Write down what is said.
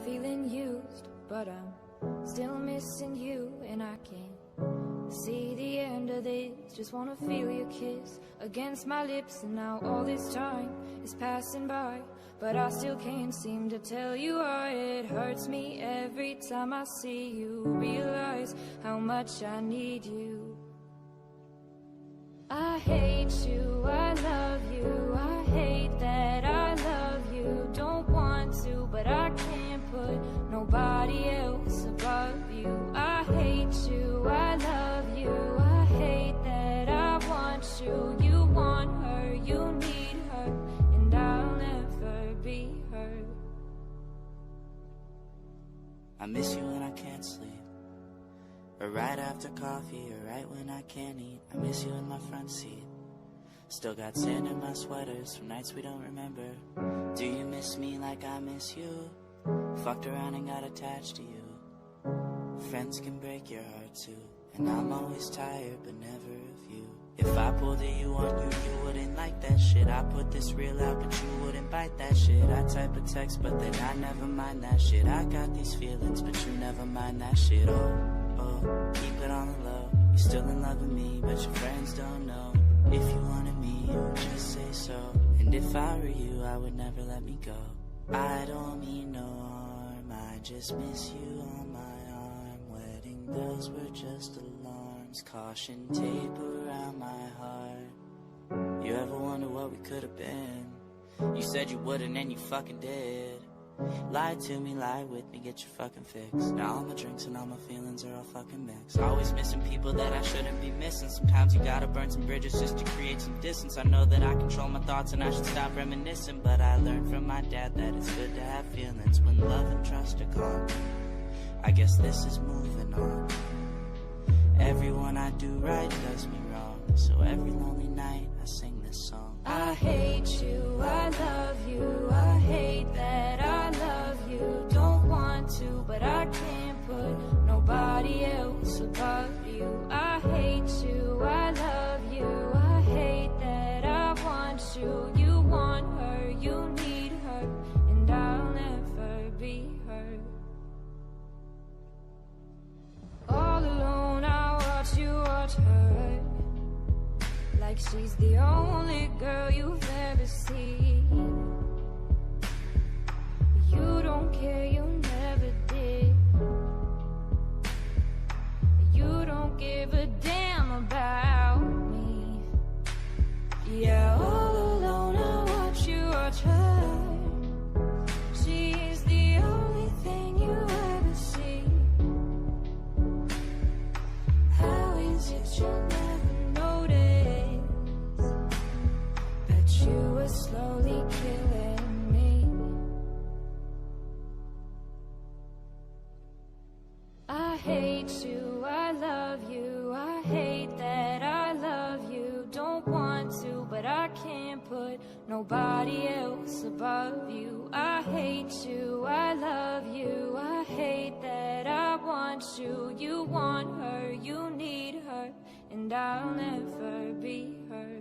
feeling used, but I'm still missing you, and I can't see the end of this. Just wanna feel your kiss against my lips, and now all this time is passing by, but I still can't seem to tell you why. It hurts me every time I see you, realize how much I need you. I hate you, I love you, I hate that I love you. Don't want to, but I can't put nobody else above you. I hate you, I love you, I hate that I want you. You want her, you need her, and I'll never be her. I miss you when I can't sleep, or right after coffee, or right when I can't eat. I miss you in my front seat. Still got sand in my sweaters from nights we don't remember. Do you miss me like I miss you? Fucked around and got attached to you. Friends can break your heart too, and I'm always tired but never of you. If I pulled a you on you, you wouldn't like that shit. I put this real out but you wouldn't bite that shit. I type a text but then I never mind that shit. I got these feelings but you never mind that shit. Oh, keep it on the low. You're still in love with me but your friends don't know. If you wanted me, you would just say so. And if I were you, I would never let me go. I don't mean no harm, I just miss you on my arm. Wedding bells were just alarms, caution tape around my heart. You ever wonder what we could have been? You said you wouldn't and you fucking did. Lie to me, lie with me, get your fucking fix. Now all my drinks and all my feelings are all fucking mixed. Always missing people that I shouldn't be missing. Sometimes you gotta burn some bridges just to create some distance. I know that I control my thoughts and I should stop reminiscing, but I learned from my dad that it's good to have feelings when love and trust are gone. I guess this is moving on. Everyone I do right does me wrong, so every lonely night I sing this song. I hate you, I love you, I hate that I love you. Don't want to, but I can't put nobody else above you. I hate you, I love you, I hate that I want you. You want her, you need her, and I'll never be her. All alone I watch you watch her, like she's the only girl you've ever seen. You don't care, you never did. You don't give a damn about me. Yeah, all alone I watch you watch her. She's the only thing you ever see. How is it you never notice that you were slowly killing me? I hate you, I love you, I hate that I love you. Don't want to, but I can't put nobody else above you. I hate you, I love you, I hate that I want you. You want her, you need her, and I'll never be her.